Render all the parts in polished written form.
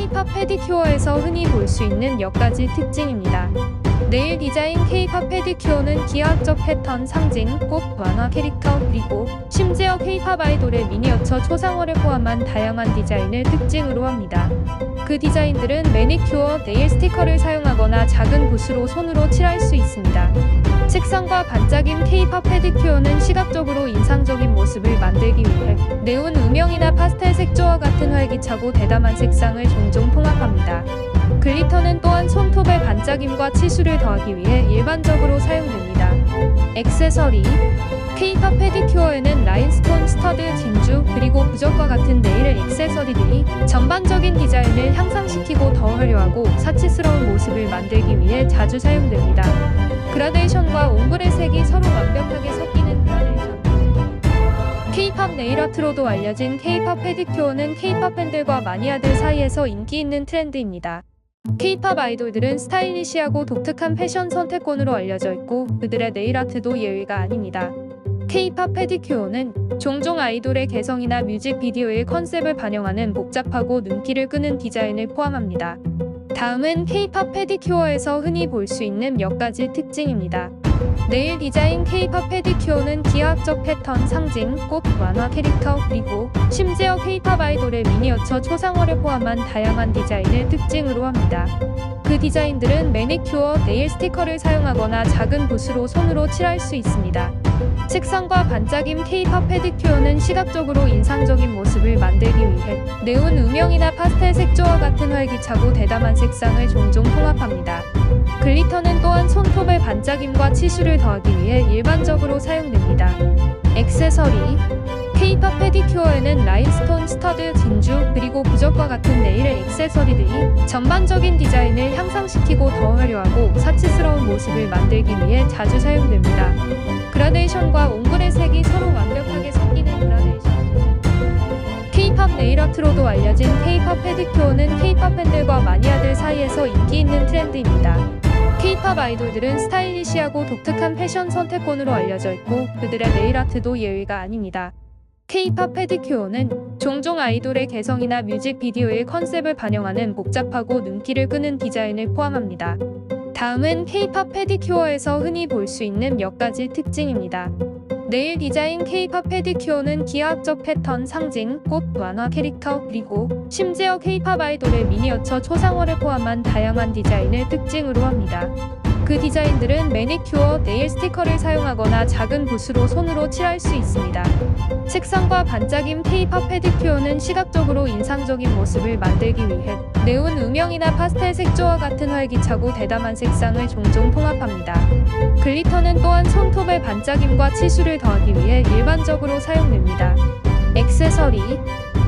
K-팝 페디큐어에서 흔히 볼 수 있는 몇 가지 특징입니다. 네일 디자인 K-팝 페디큐어는 기하학적 패턴, 상징, 꽃, 만화 캐릭터, 그리고 심지어 K-팝 아이돌의 미니어처 초상화를 포함한 다양한 디자인을 특징으로 합니다. 그 디자인들은 매니큐어, 네일 스티커를 사용하거나 작은 붓으로 손으로 칠할 수 있습니다. 색상과 반짝임 K-팝 페디큐어는 시각적으로 인상적인 모습을 만들기 위해 네온 음영이나 파스텔 색조와 같은 활기차고 대담한 색상을 종종 통합합니다. 글리터는 또한 손톱의 반짝임과 치수를 더하기 위해 일반적으로 사용됩니다. 액세서리 K-팝 페디큐어에는 라인스톤, 스터드, 진주, 그리고 부적과 같은 네일 액세서리들이 전반적인 디자인을 향상시키고 더 화려하고 사치스러운 모습을 만들기 위해 자주 사용됩니다. 그라데이션과 옹브레 색이 서로 완벽하게 섞이는 그라데이션. K-팝 네일아트로도 알려진 K-팝 페디큐어는 K-팝 팬들과 마니아들 사이에서 인기 있는 트렌드입니다. K-팝 아이돌들은 스타일리시하고 독특한 패션 선택권으로 알려져 있고 그들의 네일아트도 예외가 아닙니다. K-팝 페디큐어는 종종 아이돌의 개성이나 뮤직비디오의 컨셉을 반영하는 복잡하고 눈길을 끄는 디자인을 포함합니다. 다음은 K-팝 페디큐어에서 흔히 볼 수 있는 몇 가지 특징입니다. 네일 디자인 K-팝 페디큐어는 기하학적 패턴, 상징, 꽃, 만화 캐릭터, 그리고 심지어 K-팝 아이돌의 미니어처 초상화를 포함한 다양한 디자인을 특징으로 합니다. 그 디자인들은 매니큐어, 네일 스티커를 사용하거나 작은 붓으로 손으로 칠할 수 있습니다. 색상과 반짝임 K-팝 페디큐어는 시각적으로 인상적인 모습을 만들기 위해 네온 음영이나 파스텔 색조와 같은 활기차고 대담한 색상을 종종 통합합니다. 글리터는 또한 손톱의 반짝임과 치수를 더하기 위해 일반적으로 사용됩니다. 액세서리 K-팝 페디큐어에는 라인스톤, 스터드, 진주, 그리고 부적과 같은 네일 액세서리들이 전반적인 디자인을 향상시키고 더 화려하고 사치스러운 모습을 만들기 위해 자주 사용됩니다. 그라데이션과 옹브레 색이 서로 완벽하게 섞이는 그라데이션. K-팝 네일아트로도 알려진 K-팝 페디큐어는 K-팝 팬들과 마니아들 사이에서 인기 있는 트렌드입니다. K-팝 아이돌들은 스타일리시하고 독특한 패션 선택권으로 알려져 있고 그들의 네일아트도 예외가 아닙니다. K-팝 페디큐어는 종종 아이돌의 개성이나 뮤직비디오의 컨셉을 반영하는 복잡하고 눈길을 끄는 디자인을 포함합니다. 다음은 K-팝 페디큐어에서 흔히 볼 수 있는 몇 가지 특징입니다. 네일 디자인 K-팝 페디큐어는 기하학적 패턴, 상징, 꽃, 만화 캐릭터, 그리고 심지어 K-팝 아이돌의 미니어처 초상화를 포함한 다양한 디자인을 특징으로 합니다. 그 디자인들은 매니큐어, 네일 스티커를 사용하거나 작은 붓으로 손으로 칠할 수 있습니다. 색상과 반짝임 K-팝 페디큐어는 시각적으로 인상적인 모습을 만들기 위해 네온 음영이나 파스텔 색조와 같은 활기차고 대담한 색상을 종종 통합합니다. 글리터는 또한 손톱의 반짝임과 치수를 더하기 위해 일반적으로 사용됩니다. 액세서리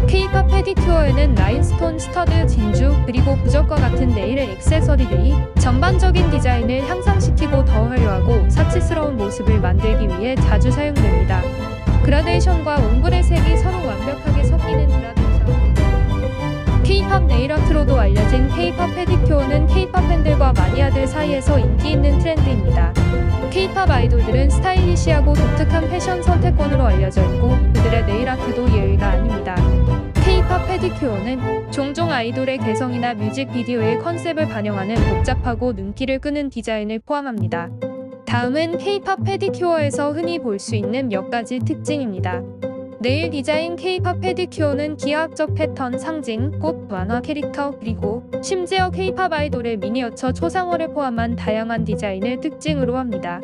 K-팝 페디큐어에는 라인스톤, 스터드, 진주, 그리고 부적과 같은 네일 액세서리들이 전반적인 디자인을 향상시키고 더 화려하고 사치스러운 모습을 만들기 위해 자주 사용됩니다. 그라데이션과 옹브레 색이 서로 완벽하게 섞이는 그라데이션. K-팝 네일아트로도 알려진 K-팝 페디큐어는 K-팝 팬들과 마니아들 사이에서 인기 있는 트렌드입니다. K-팝 아이돌들은 스타일리시하고 독특한 패션 선택권으로 알려져 있고 그들의 네일아트도 예외가 아닙니다. K-팝 페디큐어는 종종 아이돌의 개성이나 뮤직비디오의 컨셉을 반영하는 복잡하고 눈길을 끄는 디자인을 포함합니다. 다음은 K-팝 페디큐어에서 흔히 볼 수 있는 몇 가지 특징입니다. 네일 디자인 K-팝 페디큐어는 기하학적 패턴, 상징, 꽃, 만화 캐릭터, 그리고 심지어 K-팝 아이돌의 미니어처 초상화를 포함한 다양한 디자인을 특징으로 합니다.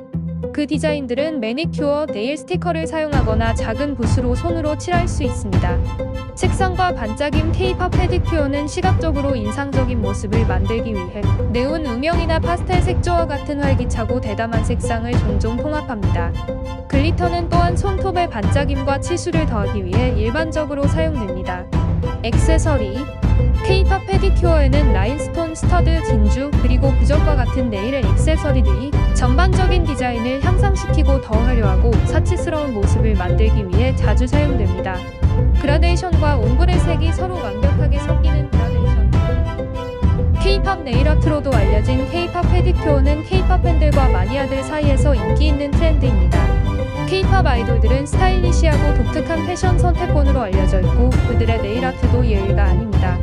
그 디자인들은 매니큐어, 네일 스티커를 사용하거나 작은 붓으로 손으로 칠할 수 있습니다. 색상과 반짝임 K-팝 페디큐어는 시각적으로 인상적인 모습을 만들기 위해 네온 음영이나 파스텔 색조와 같은 활기차고 대담한 색상을 종종 통합합니다. 글리터는 또한 손톱의 반짝임과 치수를 더하기 위해 일반적으로 사용됩니다. 액세서리 K-팝 페디큐어에는 라인스톤, 스터드, 진주, 그리고 부적과 같은 네일 액세서리들이 전반적인 디자인을 향상시키고 더 화려하고 사치스러운 모습을 만들기 위해 자주 사용됩니다. 그라데이션과 옹브레 색이 서로 완벽하게 섞이는 그라데이션. K-팝 네일 아트로도 알려진 K-팝 페디큐어는 K-팝 팬들과 마니아들 사이에서 인기 있는 트렌드입니다. K-팝 아이돌들은 스타일리시하고 독특한 패션 선택권으로 알려져 있고 그들의 네일 아트도 예외가 아닙니다.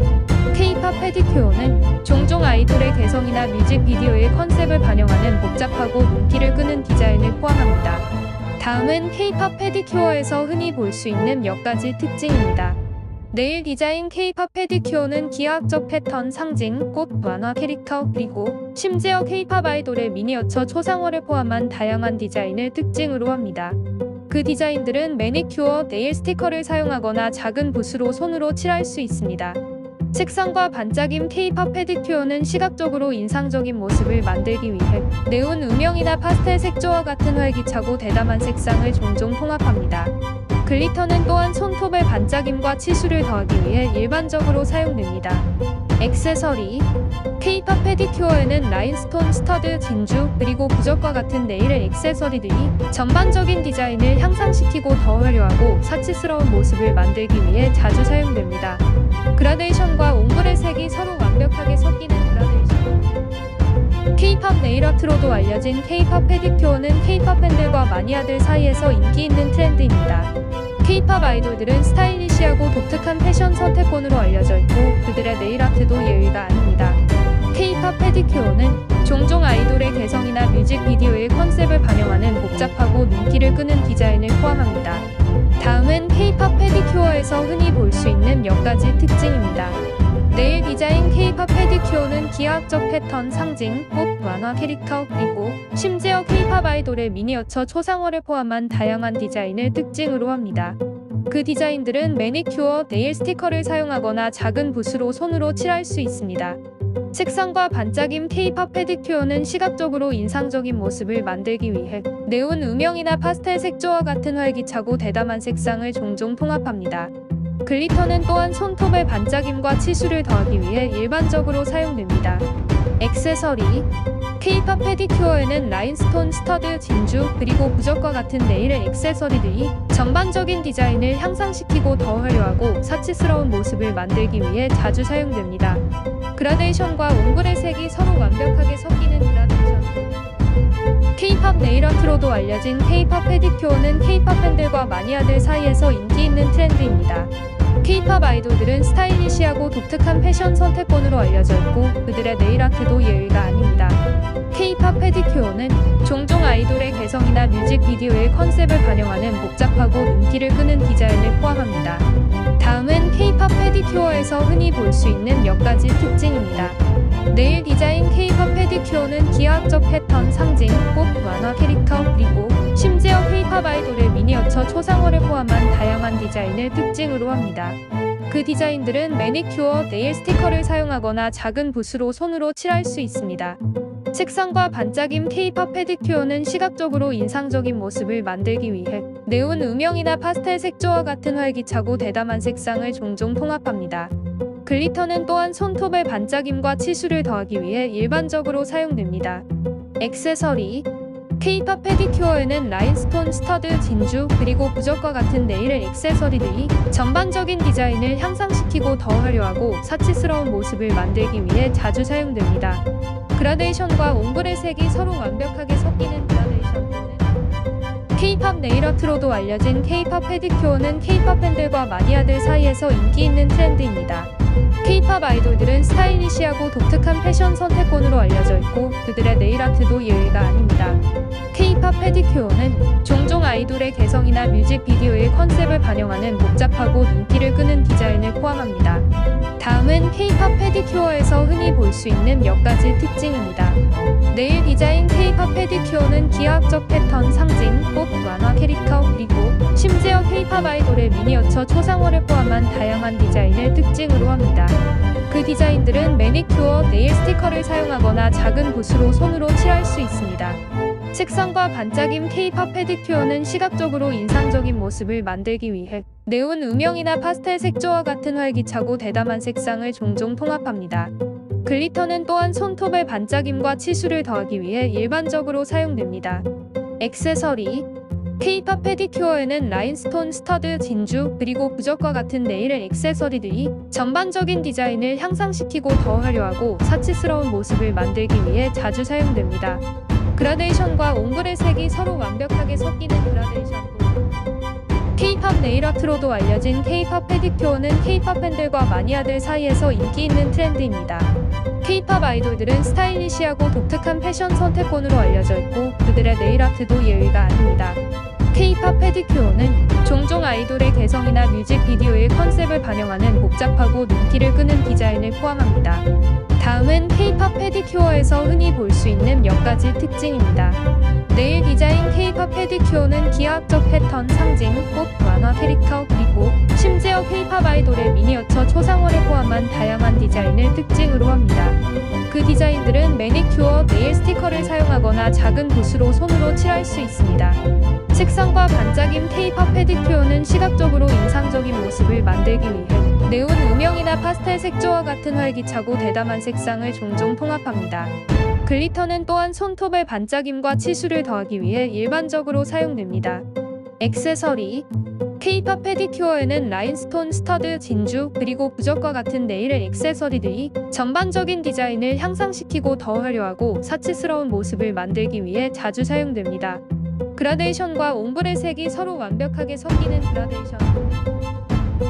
K-팝 페디큐어는 종종 아이돌의 개성이나 뮤직비디오의 컨셉을 반영하는 복잡하고 눈길을 끄는 디자인을 포함합니다. 다음은 K-팝 페디큐어에서 흔히 볼 수 있는 몇 가지 특징입니다. 네일 디자인 K-팝 페디큐어는 기하학적 패턴, 상징, 꽃, 만화 캐릭터, 그리고 심지어 K-팝 아이돌의 미니어처 초상화를 포함한 다양한 디자인을 특징으로 합니다. 그 디자인들은 매니큐어, 네일 스티커를 사용하거나 작은 붓으로 손으로 칠할 수 있습니다. 색상과 반짝임 K-팝 페디큐어는 시각적으로 인상적인 모습을 만들기 위해 네온 음영이나 파스텔 색조와 같은 활기차고 대담한 색상을 종종 통합합니다. 글리터는 또한 손톱의 반짝임과 치수를 더하기 위해 일반적으로 사용됩니다. 액세서리 K-팝 페디큐어에는 라인스톤, 스터드, 진주, 그리고 부적과 같은 네일의 액세서리들이 전반적인 디자인을 향상시키고 더 화려하고 사치스러운 모습을 만들기 위해 자주 사용됩니다. 그라데이션과 옹브레 색이 서로 완벽하게 섞이는 그라데이션. K-팝 네일 아트로도 알려진 K-팝 페디큐어는 K-팝 팬들과 마니아들 사이에서 인기 있는 트렌드입니다. K-팝 아이돌들은 스타일리시하고 독특한 패션 선택권으로 알려져 있고 그들의 네일 아트도 예외가 아닙니다. K-팝 페디큐어는 종종 아이돌의 개성이나 뮤직비디오의 컨셉을 반영하는 복잡하고 눈길을 끄는 디자인을 포함합니다. 다음은 K-팝 페디큐어에서 흔히 볼 수 있는 몇 가지 특징입니다. 네일 디자인 K-팝 페디큐어는 기하학적 패턴, 상징, 꽃, 만화 캐릭터, 그리고 심지어 K-팝 아이돌의 미니어처 초상화를 포함한 다양한 디자인을 특징으로 합니다. 그 디자인들은 매니큐어, 네일 스티커를 사용하거나 작은 붓으로 손으로 칠할 수 있습니다. 색상과 반짝임 K-팝 페디큐어는 시각적으로 인상적인 모습을 만들기 위해 네온 음영이나 파스텔 색조와 같은 활기차고 대담한 색상을 종종 통합합니다. 글리터는 또한 손톱의 반짝임과 치수를 더하기 위해 일반적으로 사용됩니다. 액세서리 K-팝 페디큐어에는 라인스톤, 스터드, 진주, 그리고 부적과 같은 네일의 액세서리들이 전반적인 디자인을 향상시키고 더 화려하고 사치스러운 모습을 만들기 위해 자주 사용됩니다. 그라데이션과 옹브레 색이 서로 완벽하게 섞이는 그라데이션. K-팝 네일 아트로도 알려진 K-팝 페디큐어는 K-팝 팬들과 마니아들 사이에서 인기 있는 트렌드입니다. K-팝 아이돌들은 스타일리시하고 독특한 패션 선택권으로 알려져 있고 그들의 네일 아트도 예외가 아닙니다. K-팝 페디큐어는 종종 아이돌의 개성이나 뮤직비디오의 컨셉을 반영하는 복잡하고 눈길을 끄는 디자인을 포함합니다. 다음은 K-팝 페디큐어에서 흔히 볼 수 있는 몇 가지 특징입니다. 네일 디자인 K-팝 페디큐어는 기하학적 패턴, 상징, 꽃, 만화 캐릭터, 그리고 심지어 K-팝 아이돌의 미니어처 초상화를 포함한 다양한 디자인을 특징으로 합니다. 그 디자인들은 매니큐어, 네일 스티커를 사용하거나 작은 붓으로 손으로 칠할 수 있습니다. 색상과 반짝임 K-팝 페디큐어는 시각적으로 인상적인 모습을 만들기 위해 네온 음영이나 파스텔 색조와 같은 활기차고 대담한 색상을 종종 통합합니다. 글리터는 또한 손톱의 반짝임과 치수를 더하기 위해 일반적으로 사용됩니다. 액세서리 K-팝 페디큐어에는 라인스톤, 스터드, 진주, 그리고 부적과 같은 네일의 액세서리들이 전반적인 디자인을 향상시키고 더 화려하고 사치스러운 모습을 만들기 위해 자주 사용됩니다. 그라데이션과 옹브레 색이 서로 완벽하게 섞이는 그라데이션. K-팝 네일 아트로도 알려진 K-팝 페디큐어는 K-팝 팬들과 마니아들 사이에서 인기 있는 트렌드입니다. K-팝 아이돌들은 스타일리시하고 독특한 패션 선택권으로 알려져 있고 그들의 네일 아트도 예외가 아닙니다. K-팝 페디큐어는 종종 아이돌의 개성이나 뮤직비디오의 컨셉을 반영하는 복잡하고 눈길을 끄는 디자인을 포함합니다. 다음은 K-팝 페디큐어에서 흔히 볼 수 있는 몇 가지 특징입니다. 네일 디자인 K-팝 페디큐어는 기하학적 패턴, 상징, 꽃, 만화 캐릭터, 그리고 심지어 K-팝 아이돌의 미니어처 초상화를 포함한 다양한 디자인을 특징으로 합니다. 그 디자인들은 매니큐어, 네일 스티커를 사용하거나 작은 붓으로 손으로 칠할 수 있습니다. 색상과 반짝임 K-팝 페디큐어는 시각적으로 인상적인 모습을 만들기 위해 네온 음영이나 파스텔 색조와 같은 활기차고 대담한 색상을 종종 통합합니다. 글리터는 또한 손톱의 반짝임과 치수를 더하기 위해 일반적으로 사용됩니다. 액세서리 K-팝 페디큐어에는 라인스톤, 스터드, 진주, 그리고 부적과 같은 네일 액세서리들이 전반적인 디자인을 향상시키고 더 화려하고 사치스러운 모습을 만들기 위해 자주 사용됩니다. 그라데이션과 옹브레 색이 서로 완벽하게 섞이는 그라데이션도 K-팝 네일아트로도 알려진 K-팝 페디큐어는 K-팝 팬들과 마니아들 사이에서 인기 있는 트렌드입니다. K-팝 아이돌들은 스타일리시하고 독특한 패션 선택권으로 알려져 있고 그들의 네일아트도 예외가 아닙니다. K-팝 페디큐어는 종종 아이돌의 개성이나 뮤직비디오의 컨셉을 반영하는 복잡하고 눈길을 끄는 디자인을 포함합니다. 다음은 K-팝 페디큐어에서 흔히 볼 수 있는 몇 가지 특징입니다. 네일 디자인 K-팝 페디큐어는 기하학적 패턴, 상징, 꽃, 만화 캐릭터, 그리고 심지어 K-팝 아이돌의 미니어처 초상화를 포함한 다양한 디자인을 특징으로 합니다. 그 디자인들은 매니큐어, 네일 스티커를 사용하거나 작은 붓으로 손으로 칠할 수 있습니다. 색상과 반짝임 K-팝 페디큐어는 시각적으로 인상적인 모습을 만들기 위해 네온 음영이나 파스텔 색조와 같은 활기차고 대담한 색상을 종종 통합합니다. 글리터는 또한 손톱의 반짝임과 치수를 더하기 위해 일반적으로 사용됩니다. 액세서리 K-팝 페디큐어에는 라인스톤, 스터드, 진주, 그리고 부적과 같은 네일 액세서리들이 전반적인 디자인을 향상시키고 더 화려하고 사치스러운 모습을 만들기 위해 자주 사용됩니다. 그라데이션과 옹브레 색이 서로 완벽하게 섞이는 그라데이션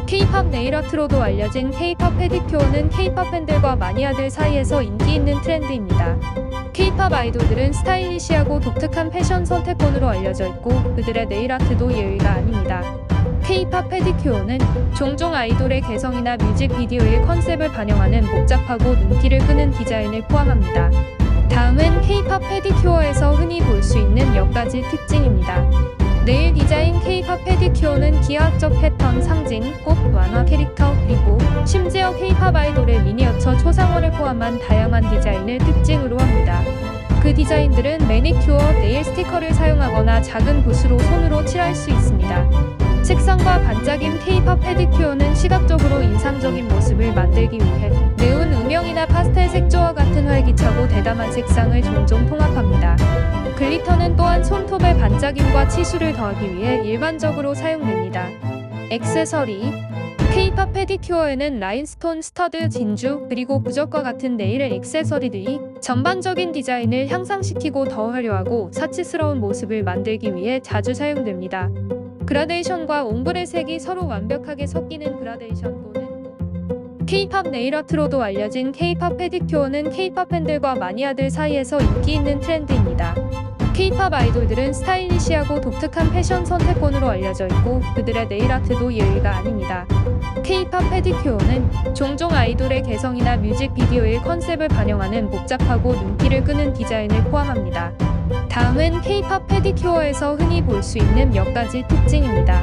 K-팝 네일아트로도 알려진 K-팝 페디큐어는 K-팝 팬들과 마니아들 사이에서 인기 있는 트렌드입니다. K-팝 아이돌들은 스타일리시하고 독특한 패션 선택권으로 알려져 있고 그들의 네일아트도 예외가 아닙니다. K-팝 페디큐어는 종종 아이돌의 개성이나 뮤직비디오의 컨셉을 반영하는 복잡하고 눈길을 끄는 디자인을 포함합니다. 다음은 K-팝 페디큐어에서 흔히 볼 수 있는 몇 가지 특징입니다. 네일 디자인 K-팝 페디큐어는 기하학적 패턴, 상징, 꽃, 만화 캐릭터, 그리고 심지어 K-팝 아이돌의 미니어처 초상화를 포함한 다양한 디자인을 특징으로 합니다. 그 디자인들은 매니큐어, 네일 스티커를 사용하거나 작은 붓으로 손으로 칠할 수 있습니다. 색상과 반짝임 K-팝 페디큐어는 시각적으로 인상적인 모습을 만들기 위해 네온 음영이나 파스텔 색조와 같은 활기차고 대담한 색상을 종종 통합합니다. 글리터는 또한 손톱의 반짝임과 치수를 더하기 위해 일반적으로 사용됩니다. 액세서리 K-팝 페디큐어에는 라인스톤, 스터드, 진주, 그리고 부적과 같은 네일 액세서리들이 전반적인 디자인을 향상시키고 더 화려하고 사치스러운 모습을 만들기 위해 자주 사용됩니다. 그라데이션과 옹브레 색이 서로 완벽하게 섞이는 그라데이션 또는 K-팝 네일아트로도 알려진 K-팝 페디큐어는 K-팝 팬들과 마니아들 사이에서 인기 있는 트렌드입니다. K-팝 아이돌들은 스타일리시하고 독특한 패션 선택권으로 알려져 있고 그들의 네일아트도 예외가 아닙니다. K-팝 페디큐어는 종종 아이돌의 개성이나 뮤직비디오의 컨셉을 반영하는 복잡하고 눈길을 끄는 디자인을 포함합니다. 다음은 K-팝 페디큐어에서 흔히 볼 수 있는 몇 가지 특징입니다.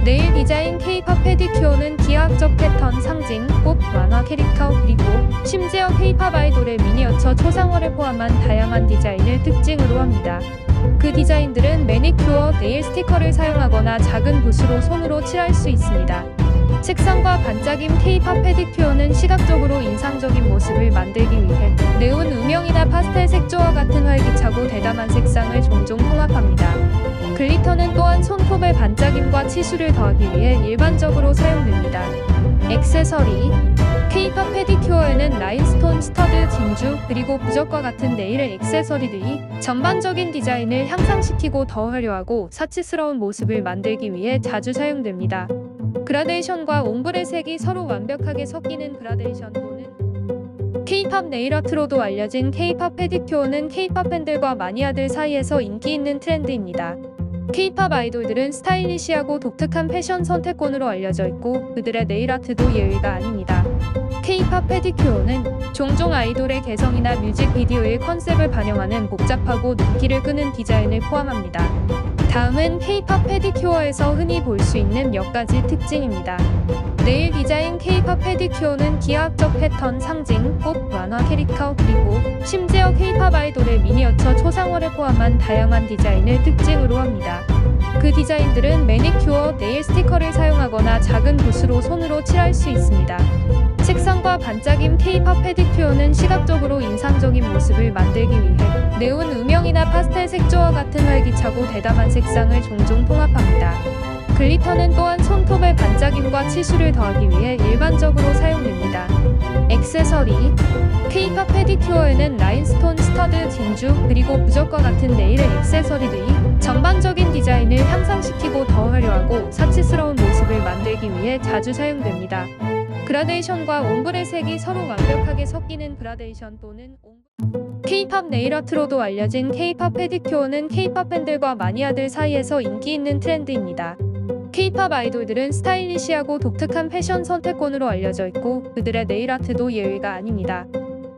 네일 디자인 K-팝 페디큐어는 기하학적 패턴, 상징, 꽃, 만화 캐릭터, 그리고 심지어 K-팝 아이돌의 미니어처 초상화를 포함한 다양한 디자인을 특징으로 합니다. 그 디자인들은 매니큐어, 네일 스티커를 사용하거나 작은 붓으로 손으로 칠할 수 있습니다. 색상과 반짝임 K-팝 페디큐어는 시각적으로 인상적인 모습을 만들기 위해 네온 음영이나 파스텔 색조와 같은 활기차고 대담한 색상을 종종 통합합니다. 글리터는 또한 손톱의 반짝임과 치수를 더하기 위해 일반적으로 사용됩니다. 액세서리 K-팝 페디큐어에는 라인스톤, 스터드, 진주, 그리고 부적과 같은 네일 액세서리들이 전반적인 디자인을 향상시키고 더 화려하고 사치스러운 모습을 만들기 위해 자주 사용됩니다. 그라데이션과 옹브레 색이 서로 완벽하게 섞이는 그라데이션 또는 K-팝 네일아트로도 알려진 K-팝 페디큐어는 K-팝 팬들과 마니아들 사이에서 인기 있는 트렌드입니다. K-팝 아이돌들은 스타일리시하고 독특한 패션 선택권으로 알려져 있고 그들의 네일아트도 예외가 아닙니다. K-팝 페디큐어는 종종 아이돌의 개성이나 뮤직비디오의 컨셉을 반영하는 복잡하고 눈길을 끄는 디자인을 포함합니다. 다음은 K-팝 페디큐어에서 흔히 볼 수 있는 몇 가지 특징입니다. 네일 디자인 K-팝 페디큐어는 기하학적 패턴, 상징, 꽃, 만화 캐릭터, 그리고 심지어 K-팝 아이돌의 미니어처 초상화를 포함한 다양한 디자인을 특징으로 합니다. 그 디자인들은 매니큐어, 네일 스티커를 사용하거나 작은 붓으로 손으로 칠할 수 있습니다. 색상과 반짝임 K-팝 페디큐어는 시각적으로 인상적인 모습을 만들기 위해 네온 음영이나 파스텔 색조와 같은 활기차고 대담한 색상을 종종 통합합니다. 글리터는 또한 손톱의 반짝임과 치수를 더하기 위해 일반적으로 사용됩니다. 액세서리 K-팝 페디큐어에는 라인스톤, 스터드, 진주, 그리고 부적과 같은 네일 액세서리들이 전반적인 디자인을 향상시키고 더 화려하고 사치스러운 모습을 만들기 위해 자주 사용됩니다. 그라데이션과 옴브레 색이 서로 완벽하게 섞이는 그라데이션 또는 K-팝 네일 아트로도 알려진 K-팝 페디큐어는 K-팝 팬들과 마니아들 사이에서 인기 있는 트렌드입니다. K-팝 아이돌들은 스타일리시하고 독특한 패션 선택권으로 알려져 있고 그들의 네일 아트도 예외가 아닙니다.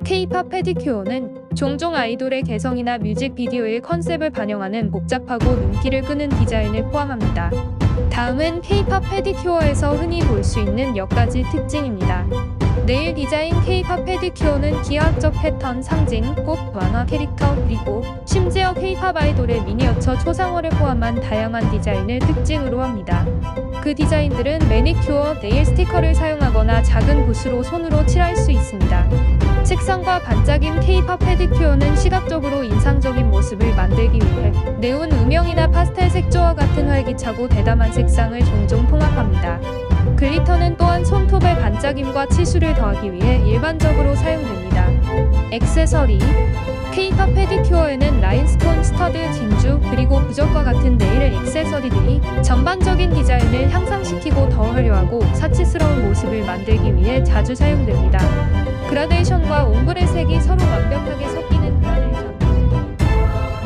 K-팝 페디큐어는 종종 아이돌의 개성이나 뮤직비디오의 컨셉을 반영하는 복잡하고 눈길을 끄는 디자인을 포함합니다. 다음은 K-팝 페디큐어에서 흔히 볼 수 있는 몇 가지 특징입니다. 네일 디자인 K-팝 페디큐어는 기하학적 패턴, 상징, 꽃, 만화 캐릭터, 그리고 심지어 K-팝 아이돌의 미니어처 초상화를 포함한 다양한 디자인을 특징으로 합니다. 그 디자인들은 매니큐어, 네일 스티커를 사용하거나 작은 붓으로 손으로 칠할 수 있습니다. 색상과 반짝임 K-팝 페디큐어는 시각적으로 인상적인 모습을 만들기 위해 네온 음영이나 파스텔 색조와 같은 활기차고 대담한 색상을 종종 통합합니다. 글리터는 또한 손톱의 반짝임과 치수를 더하기 위해 일반적으로 사용됩니다. 액세서리 K-팝 페디큐어에는 라인스톤, 스터드, 진주, 그리고 부적과 같은 네일 액세서리들이 전반적인 디자인을 향상시키고 더 화려하고 사치스러운 모습을 만들기 위해 자주 사용됩니다. 그라데이션과 옴브레 색이 서로 완벽하게 섞이는 그라데이션.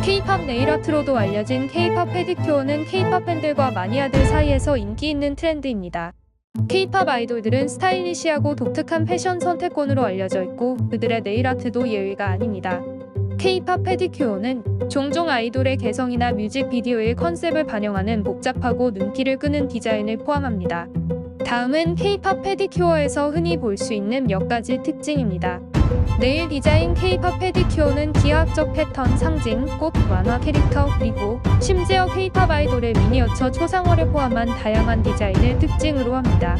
K-팝 네일 아트로도 알려진 K-팝 페디큐어는 K-팝 팬들과 마니아들 사이에서 인기 있는 트렌드입니다. K-팝 아이돌들은 스타일리시하고 독특한 패션 선택권으로 알려져 있고 그들의 네일 아트도 예외가 아닙니다. K-팝 페디큐어는 종종 아이돌의 개성이나 뮤직비디오의 컨셉을 반영하는 복잡하고 눈길을 끄는 디자인을 포함합니다. 다음은 K-팝 페디큐어에서 흔히 볼 수 있는 몇 가지 특징입니다. 네일 디자인 K-팝 페디큐어는 기하학적 패턴, 상징, 꽃, 만화 캐릭터, 그리고 심지어 K-팝 아이돌의 미니어처 초상화를 포함한 다양한 디자인을 특징으로 합니다.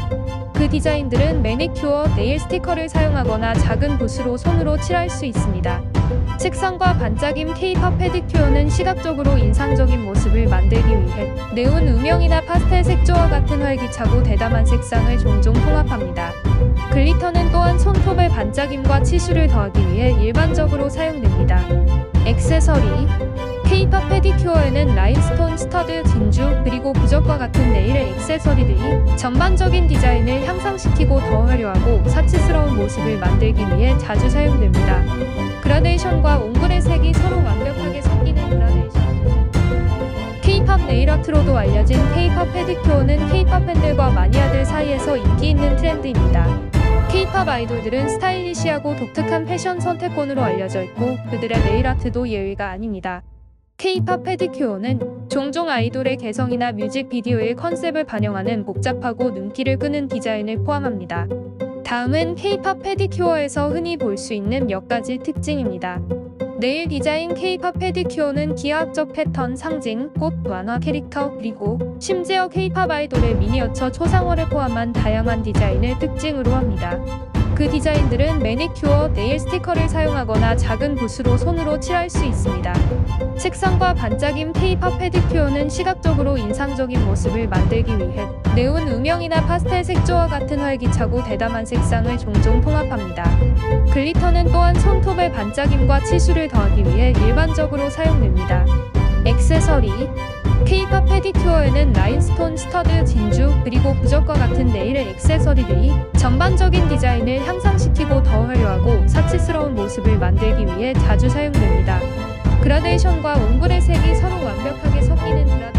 그 디자인들은 매니큐어, 네일 스티커를 사용하거나 작은 붓으로 손으로 칠할 수 있습니다. 색상과 반짝임 K-팝 페디큐어는 시각적으로 인상적인 모습을 만들기 위해 네온 음영이나 파스텔 색조와 같은 활기차고 대담한 색상을 종종 통합합니다. 글리터는 또한 손톱의 반짝임과 치수를 더하기 위해 일반적으로 사용됩니다. 액세서리 K-팝 페디큐어에는 라인스톤, 스터드, 진주, 그리고 부적과 같은 네일 액세서리들이 전반적인 디자인을 향상시키고 더 화려하고 사치스러운 모습을 만들기 위해 자주 사용됩니다. 그라데이션과 옴브레 색이 서로 완벽하게 섞이는 그라데이션. K-팝 네일 아트로도 알려진 K-팝 페디큐어는 K-팝 팬들과 마니아들 사이에서 인기 있는 트렌드입니다. K-팝 아이돌들은 스타일리시하고 독특한 패션 선택권으로 알려져 있고 그들의 네일 아트도 예외가 아닙니다. K-팝 페디큐어는 종종 아이돌의 개성이나 뮤직비디오의 컨셉을 반영하는 복잡하고 눈길을 끄는 디자인을 포함합니다. 다음은 K-팝 페디큐어에서 흔히 볼 수 있는 몇 가지 특징입니다. 네일 디자인 K-팝 페디큐어는 기하학적 패턴, 상징, 꽃, 만화 캐릭터, 그리고 심지어 K-팝 아이돌의 미니어처 초상화를 포함한 다양한 디자인을 특징으로 합니다. 그 디자인들은 매니큐어, 네일 스티커를 사용하거나 작은 붓으로 손으로 칠할 수 있습니다. 색상과 반짝임 K-팝 페디큐어는 시각적으로 인상적인 모습을 만들기 위해 네온 음영이나 파스텔 색조와 같은 활기차고 대담한 색상을 종종 통합합니다. 글리터는 또한 손톱의 반짝임과 치수를 더하기 위해 일반적으로 사용됩니다. 액세서리 K-팝 페디큐어에는 라인스톤, 스터드, 진주, 그리고 부적과 같은 네일 액세서리들이 전반적인 디자인을 향상시키고 더 화려하고 사치스러운 모습을 만들기 위해 자주 사용됩니다. 그라데이션과 옴브레 색이 서로 완벽하게 섞이는 그라데이션.